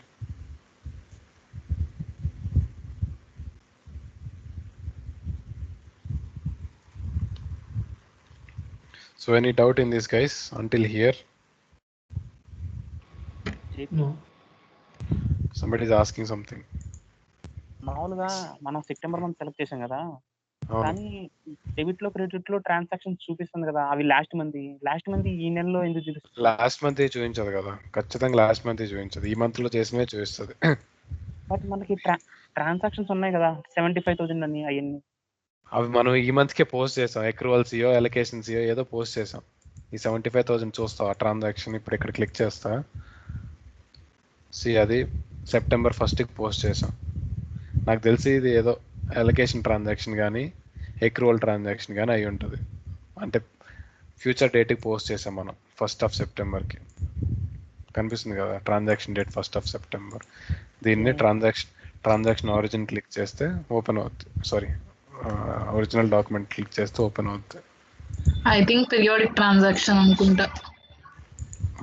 So any doubt in this, guys, until here? No. Somebody is asking something. మామూలుగా మనం September month select చేసాం కదా, అవును. కానీ debit లో credit లో transaction చూపిస్తుంది కదా, అవి లాస్ట్ మంత్ ఈ నెలలో ఎందుకు చూపిస్తుంది? లాస్ట్ మంత్ చూపించదు కదా, ఖచ్చితంగా లాస్ట్ మంత్ చూపించదు, ఈ మంత్ లో చేసినవే చూపిస్తుంది. బట్ మనకి ట్రాన్సాక్షన్స్ ఉన్నాయి కదా 75,000 అని, అవన్నీ అవి మనం ఈ మంత్ కే పోస్ట్ చేసాం, అక్రూవల్స్ ఏదో పోస్ట్ చేసాం. ఈ 75,000 చూస్తా ఆ ట్రాన్సాక్షన్ ఇప్పుడు ఇక్కడ క్లిక్ చేస్తా. అది సెప్టెంబర్ 1కి పోస్ట్ చేసాం. నాకు తెలిసి ఇది ఏదో అలొకేషన్ ట్రాన్సాక్షన్ కానీ ఎక్రూవల్ ట్రాన్సాక్షన్ కానీ అయి ఉంటుంది. అంటే ఫ్యూచర్ డేట్కి పోస్ట్ చేసాం మనం 1st of Septemberకి. కనిపిస్తుంది కదా transaction date 1st of September. దీన్ని ట్రాన్సాక్షన్ ఆరిజిన్ క్లిక్ చేస్తే ఓపెన్ అవుతుంది. సారీ, ఒరిజినల్ డాక్యుమెంట్ క్లిక్ చేస్తే ఓపెన్ అవుతుంది. ఐ థింక్ పీరియాడిక్ ట్రాన్సాక్షన్ అనుకుంటా.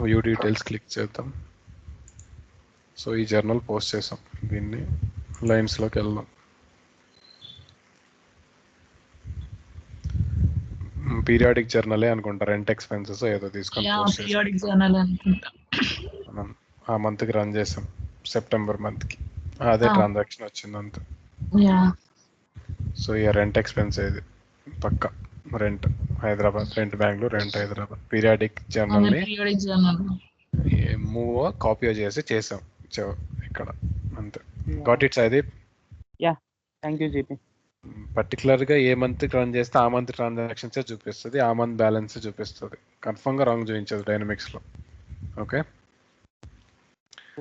వ్యూ డీటెయిల్స్ క్లిక్ చేద్దాం. సో ఈ జర్నల్ పోస్ట్ చేసాం. దీన్ని లైన్స్లోకి వెళ్దాం. పీరియాడిక్ జర్నలే అనుకుంటా, రెంట్ ఎక్స్పెన్సెస్ ఏదో తీసుకొని పోస్ట్ పీరియాడిక్ జర్నల్ అనుకుంటా. మనం ఆ మంత్కి రన్ చేసాం, సెప్టెంబర్ మంత్కి. అదే ట్రాన్సాక్షన్ వచ్చింది అంతే. సో ఈ రెంట్ ఎక్స్పెన్స్ ఇది పక్క rent Hyderabad, rent Bengaluru, rent Hyderabad. Periodic జర్నల్ని మూవ్ కాపీ చేసి చేసాం ఇక్కడ అంతే. Got it Saideep? Yeah, thank you GP. పర్టికులర్గా ఏ మంత్ రన్ చేస్తే ఆ మంత్ ట్రాన్సాక్షన్స్ చూపిస్తుంది, ఆ మంత్ బ్యాలెన్స్ చూపిస్తుంది. కన్ఫర్మ్గా రాంగ్ చూపించదు డైనమిక్స్లో. Okay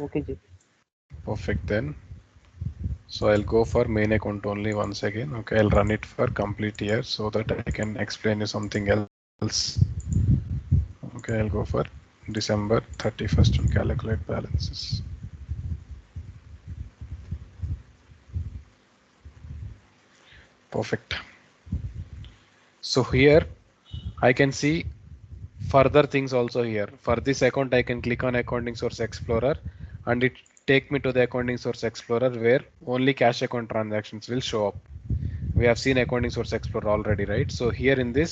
okay GP. Perfect then. So I'll go for main account only once again. Okay, I'll run it for complete year so that I can explain you something else. Okay, I'll go for December 31st and calculate balances. Perfect. So here I can see further things also here. For this account I can click on Accounting Source Explorer and it take me to the Accounting Source Explorer where only cash account transactions will show up. We have seen Accounting Source Explorer already, right? So here in this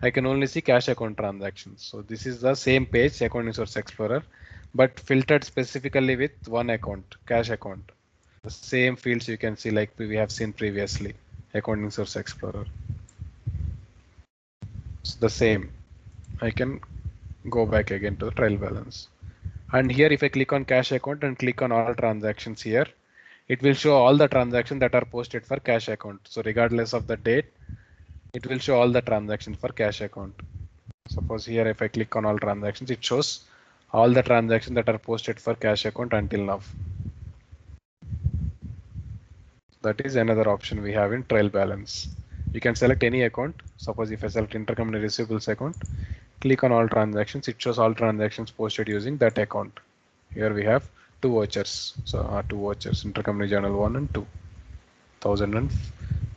I can only see cash account transactions. So this is the same page, Accounting Source Explorer, but filtered specifically with one account, cash account. The same fields you can see like we have seen previously, Accounting Source Explorer. It's the same. I can go back again to the trial balance. And here if I click on cash account and click on all transactions here, it will show all the transactions that are posted for cash account. So regardless of the date, it will show all the transactions for cash account. Suppose here if I click on all transactions, it shows all the transactions that are posted for cash account until now. That is another option we have in trial balance. You can select any account. Suppose if I select intercompany receivables account, click on all transactions, it shows all transactions posted using that account. Here we have two vouchers. So two vouchers, intercompany journal 1 and 2, 1000 and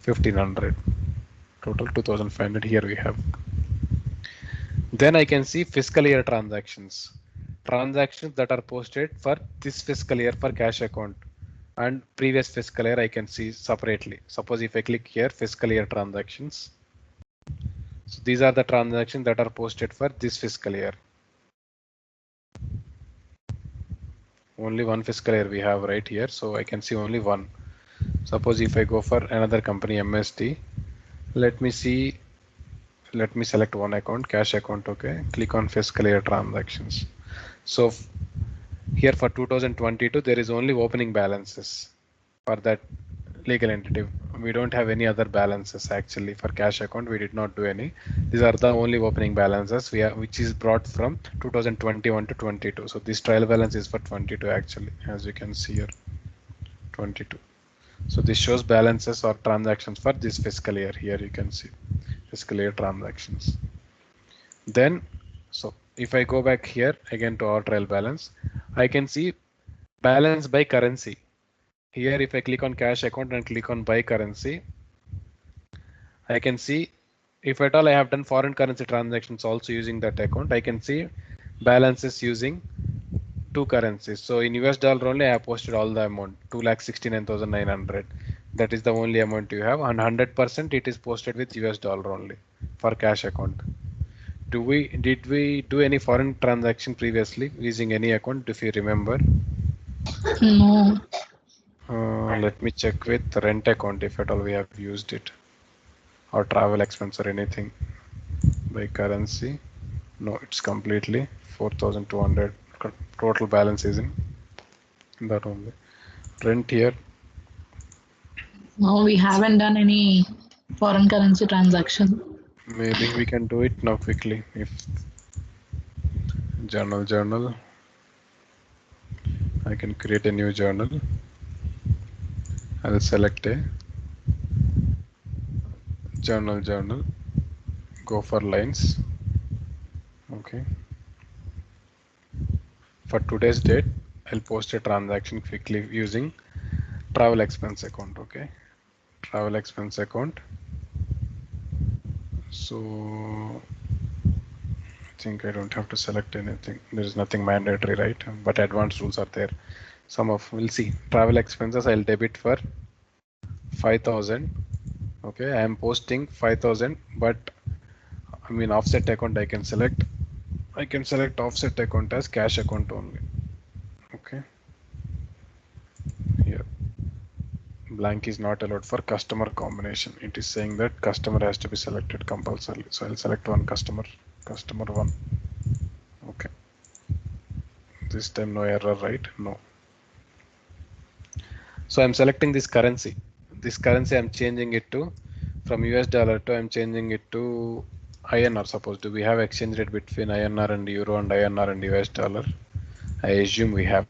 1500. Total 2500 here we have. Then I can see fiscal year transactions. Transactions that are posted for this fiscal year for cash account and previous fiscal year I can see separately. Suppose if I click here, fiscal year transactions. So these are the transactions that are posted for this fiscal year. Only one fiscal year we have right here, so I can see only one. Suppose if I go for another company, MST, let me select one account, cash account. Okay, click on fiscal year transactions. So here for 2022 there is only opening balances for that legal entity. We don't have any other balances actually. For cash account we did not do any. These are the only opening balances we have, which is brought from 2021 to 22. So this trial balance is for 22 actually, as you can see here, 22. So this shows balances or transactions for this fiscal year. Here you can see fiscal year transactions. Then so if I go back here again to our trial balance, I can see balance by currency. Here if I click on cash account and click on buy currency, I can see if at all I have done foreign currency transactions also using that account, I can see balances using two currencies. So in US dollar only I have posted all the amount, 2,69,900. That is the only amount you have, and 100% it is posted with US dollar only for cash account. Did we do any foreign transaction previously using any account, if you remember? No. Let me check with rent account if at all we have used it, or travel expense or anything. By currency, no, it's completely 4,200. Total balance is in that only. Rent here, No, we haven't done any foreign currency transaction. maybe we can do it now quickly if journal. I can create a new journal. I'll select a journal, go for lines. Okay. For today's date, I'll post a transaction quickly using travel expense account. Okay. Travel expense account. So I think I don't have to select anything. There is nothing mandatory, right? But advanced rules are there. We'll see. Travel expenses I'll debit for 5,000. Okay, I am posting 5,000, but I mean offset account I can select. I can select offset account as cash account only. Okay. Here. Blank is not allowed for customer combination. It is saying that customer has to be selected compulsorily. So I'll select one customer one. Okay. This time no error, right? No. So I'm selecting this currency. This currency I'm changing it to from US dollar to I'm changing it to INR. Suppose do we have exchange rate between INR and Euro and INR and US dollar? I assume we have.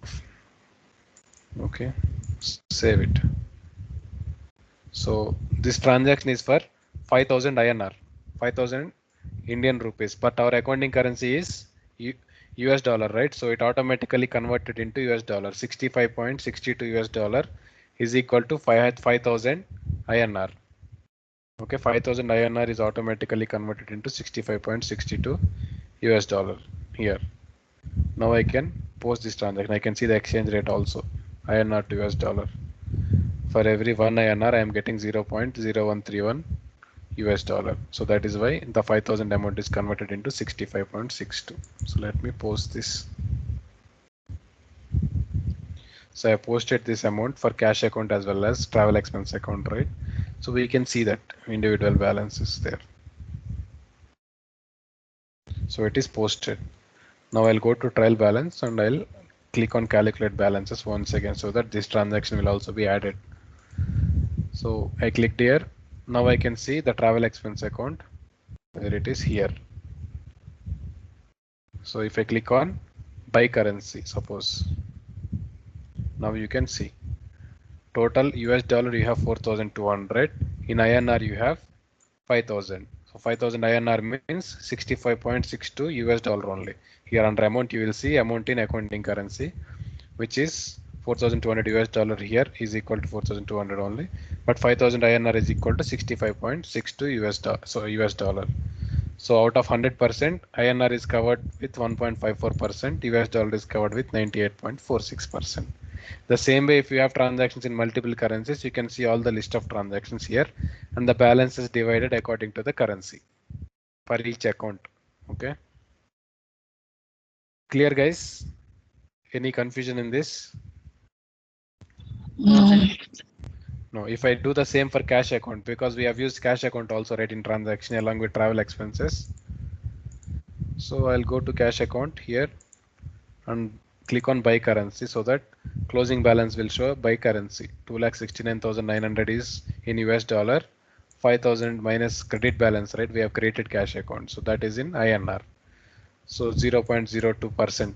Okay, save it. So this transaction is for 5,000 INR, 5,000 Indian rupees, but our accounting currency is US dollar, right? So it automatically converted into US dollar. 65.62 US dollar is equal to 5,000 INR. Okay, 5,000 INR is automatically converted into 65.62 US dollar here. Now I can post this transaction. I can see the exchange rate also, INR to US dollar. For every 1 INR, I am getting 0.0131 US dollar. So that is why the 5,000 amount is converted into 65.62. So let me post this. So I posted this amount for cash account as well as travel expense account, right? So we can see that individual balance is there. So it is posted. Now I'll go to trial balance and I'll click on calculate balances once again so that this transaction will also be added. So I clicked here. Now I can see the travel expense account where it is here. So if I click on buy currency, suppose, now you can see total US dollar you have 4,200. In INR you have 5,000. So 5,000 INR means 65.62 US dollar only. Here under amount you will see amount in accounting currency, which is 4,200 US dollar here is equal to 4,200 only, but 5,000 INR is equal to 65.62 US dollar. So US dollar. So out of 100%, INR is covered with 1.54%, US dollar is covered with 98.46%. The same way, if you have transactions in multiple currencies, you can see all the list of transactions here, and the balance is divided according to the currency for each account. Okay. Clear, guys? Any confusion in this? No, if I do the same for cash account, because we have used cash account also, right, in transaction along with travel expenses. So I'll go to cash account here and click on buy currency so that closing balance will show buy currency. 2,69,900 is in US dollar. 5,000 minus credit balance, right? We have created cash account. So that is in INR. So 0.02%.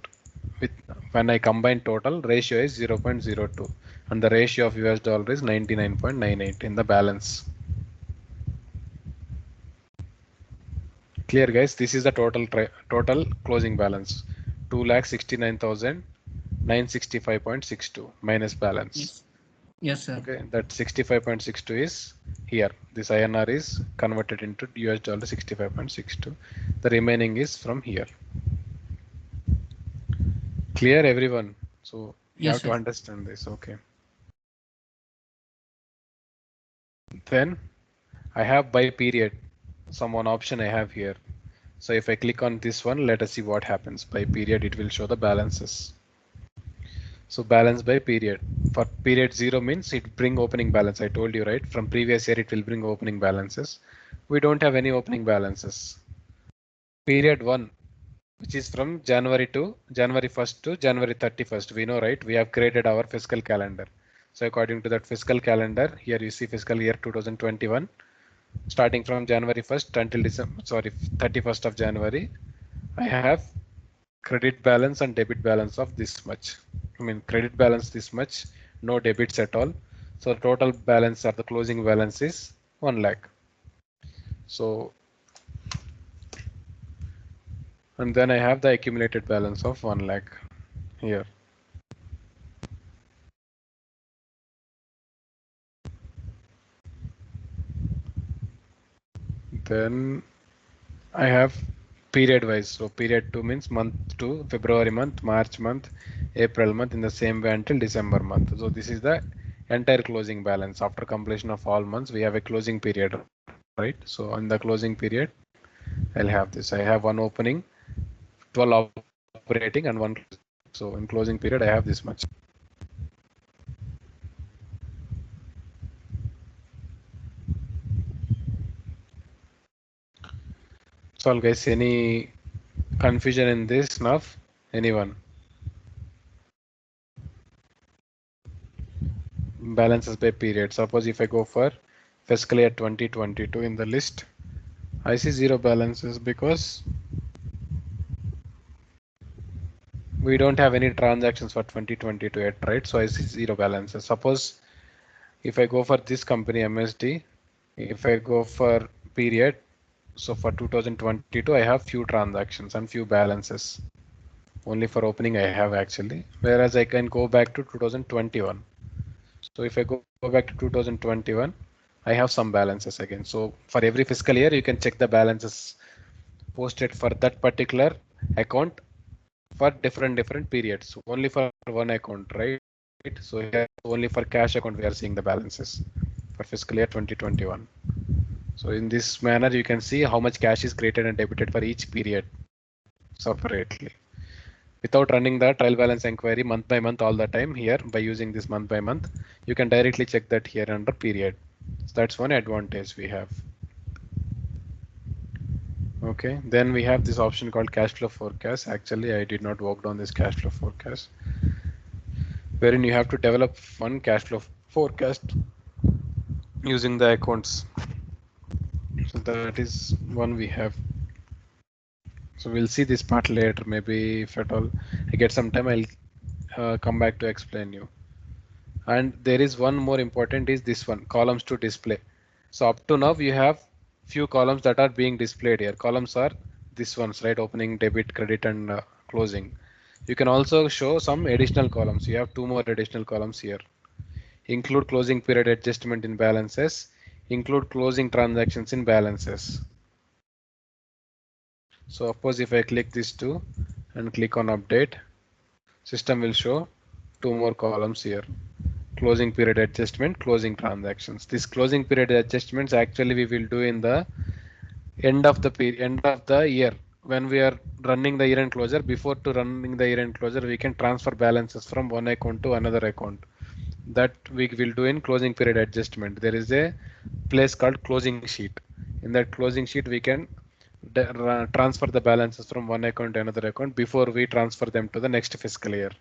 With when I combine total, ratio is 0.02 and the ratio of US dollar is 99.98 in the balance. Clear, guys? This is the total closing balance. 2,69,965.62 minus balance. Yes. Yes, sir. Okay, that 65.62 is here. This INR is converted into US dollar 65.62. The remaining is from here. Clear, everyone? So you Yes, have to sir. understand this. Okay. Then I have by period. Some one option I have here. So if I click on this one, let us see what happens. By period, it will show the balances. So balance by period. For period 0 means it bring opening balance. I told you, right? From previous year, it will bring opening balances. We don't have any opening balances. Period 1, which is from January 1st to January 31st. We know, right? We have created our fiscal calendar. So according to that fiscal calendar, here you see fiscal year 2021, starting from January 1st until 31st of January, I have credit balance and debit balance of this much. I mean credit balance this much, no debits at all. So total balance or the closing balance is 1 lakh. So and then I have the accumulated balance of 1 lakh here. Then I have period wise. So period 2 means month 2, February month, March month, April month, in the same way until December month. So this is the entire closing balance. After completion of all months, we have a closing period, right? So in the closing period, I'll have this. I have one opening, 12 operating and one closing. So in closing period, I have this much. So all guys, any confusion in this now? Anyone? Balances by period. Suppose if I go for fiscal year 2022 in the list, I see 0 balances because we don't have any transactions for 2022 yet, right? So I see 0 balances. Suppose if I go for this company MSD, if I go for period, so for 2022 I have few transactions and few balances. Only for opening I have actually, whereas I can go back to 2021. So if I go back to 2021, I have some balances again. So for every fiscal year, you can check the balances posted for that particular account for different periods. Only for one account, right? So here only for cash account we are seeing the balances for fiscal year 2021. So in this manner, you can see how much cash is created and debited for each period separately. Without running the trial balance inquiry month by month all the time here by using this month by month, you can directly check that here under period. So that's one advantage we have. Okay, then we have this option called cash flow forecast. Actually, I did not work on this cash flow forecast, wherein you have to develop one cash flow forecast using the accounts. So that is one we have. So we'll see this part later. Maybe if at all I get some time, I'll come back to explain you. And there is one more important is this one, columns to display. So up to now you have few columns that are being displayed here. Columns are this ones, right? Opening, debit, credit, and closing. You can also show some additional columns. You have 2 more additional columns here. Include closing period adjustment in balances. Include closing transactions in balances. So suppose if I click these 2 and click on update, system will show 2 more columns here. Closing period adjustment, closing transactions. This closing period adjustments actually we will do in the end of the year when we are running the year-end closure. Before to running the year-end closure, we can transfer balances from one account to another account. That we will do in closing period adjustment. There is a place called closing sheet. In that closing sheet, we can transfer the balances from one account to another account before we transfer them to the next fiscal year.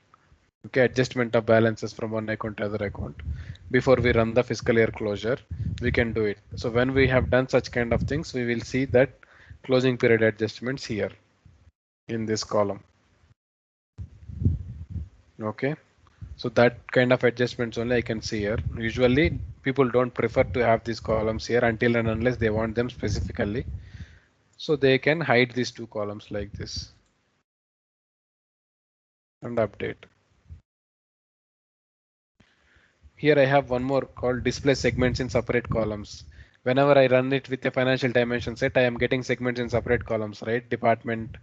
Okay, adjustment of balances from one account to other account before we run the fiscal year closure, we can do it. So when we have done such kind of things, we will see that closing period adjustments here in this column. Okay, so that kind of adjustments only I can see here. Usually people don't prefer to have these columns here until and unless they want them specifically. So they can hide these 2 columns like this and update. Here I have one more called display segments in separate columns. Whenever I run it with a financial dimension set, I am getting segments in separate columns, right? Department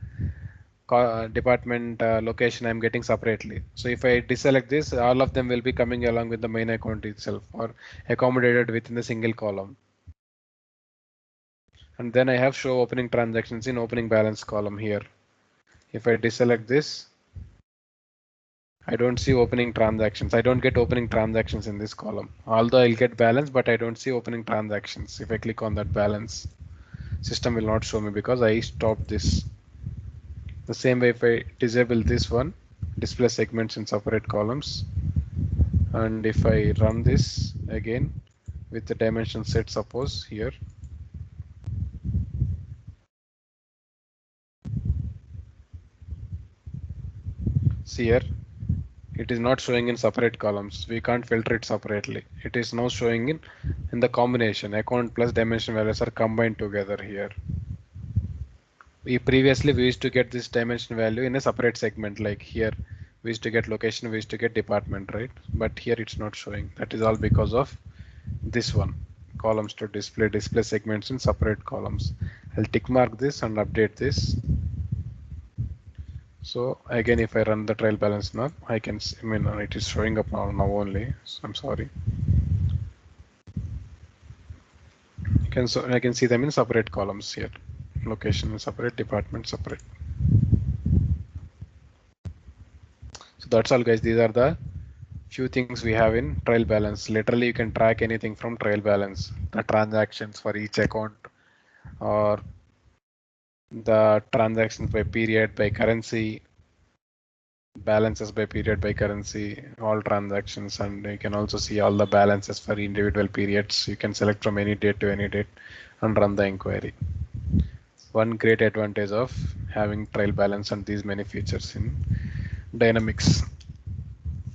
location I'm getting separately. So if I deselect this, all of them will be coming along with the main account itself or accommodated within the single column. And then I have show opening transactions in opening balance column here. If I deselect this, I don't see opening transactions. I don't get opening transactions in this column. Although I'll get balance, but I don't see opening transactions. If I click on that balance, system will not show me because I stopped this. The same way if I disable this one, display segments in separate columns. And if I run this again with the dimension set, suppose here, See here, it is not showing in separate columns. We can't filter it separately. It is now showing in the combination. Account plus dimension values are combined together here. We used to get this dimension value in a separate segment, like here we used to get location, we used to get department, right? But here it's not showing. That is all because of this one, columns to display segments in separate columns. I'll tick mark this and update this. So again, if I run the trial balance now, I can, it is showing up now only. So I'm sorry. I can see them in separate columns here. Location separate, department separate. So that's all, guys. These are the few things we have in trial balance. Literally, you can track anything from trial balance, the transactions for each account, or the transactions by period, by currency, balances by period, by currency, all transactions, and you can also see all the balances for individual periods. You can select from any date to any date and run the inquiry. One great advantage of having trial balance and these many features in Dynamics.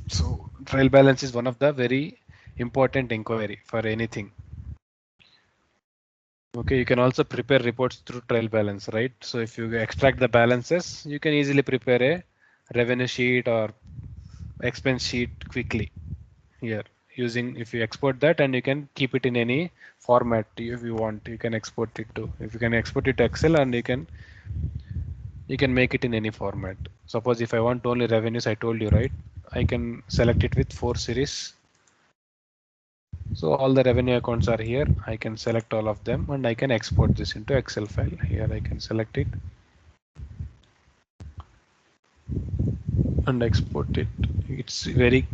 So trial balance is one of the very important inquiry for anything. Okay, you can also prepare reports through trial balance, right? So if you extract the balances, you can easily prepare a revenue sheet or expense sheet quickly here using, if you export that, and you can keep it in any format if you want, you can export it to, if you can export it to Excel, and you can make it in any format. Suppose if I want only revenues, I told you, right? I can select it with 4 series. So all the revenue accounts are here. I can select all of them and I can export this into Excel file. Here I can select it and export it. It's very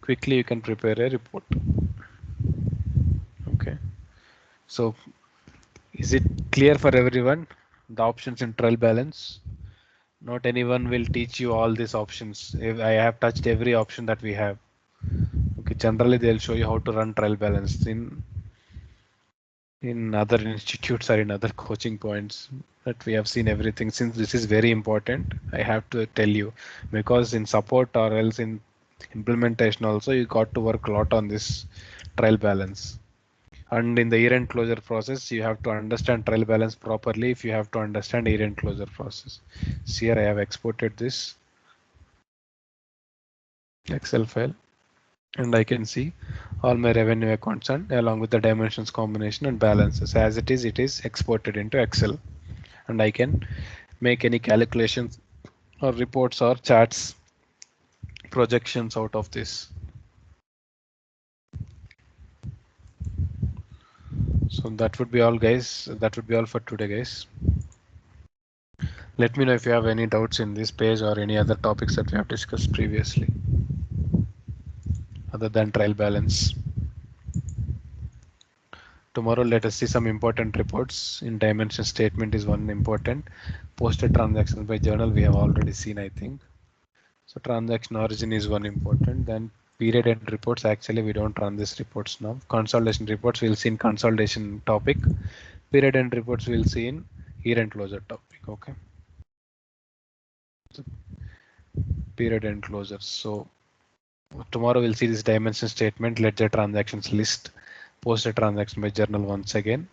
quickly you can prepare a report. Okay. So is it clear for everyone? The options in trial balance? Not anyone will teach you all these options. If I have touched every option that we have. Okay, generally they'll show you how to run trial balance in other institutes or in other coaching points, that we have seen everything. Since this is very important, I have to tell you, because in support or else in implementation also, you got to work a lot on this trial balance. And in the year-end closure process, you have to understand trial balance properly if you have to understand year-end closure process. So here I have exported this Excel file, and I can see all my revenue accounts and along with the dimensions combination and balances. As it is exported into Excel, and I can make any calculations or reports or charts, projections out of this. So that would be all, guys. That would be all for today, guys. Let me know if you have any doubts in this page or any other topics that we have discussed previously other than trial balance. Tomorrow, let us see some important reports. In dimension statement is one important. Posted transactions by journal we have already seen, I think. So transaction origin is one important. Then period end reports, actually we don't run these reports now. Consolidation reports we'll see in consolidation topic. Period end reports we'll see in year end closure topic. Okay. So period end closure. So tomorrow we'll see this dimension statement, ledger transactions list, posted transaction by journal once again.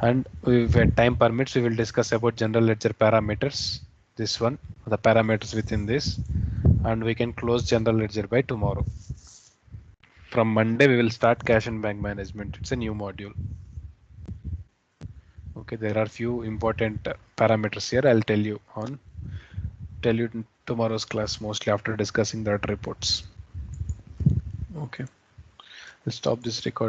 And if time permits, we will discuss about general ledger parameters. This one, the parameters within this, and we can close general ledger by tomorrow. From Monday, we will start cash and bank management. It's a new module. Okay, there are few important parameters here. I'll tell you in tomorrow's class, mostly after discussing that reports. Okay, let's stop this record.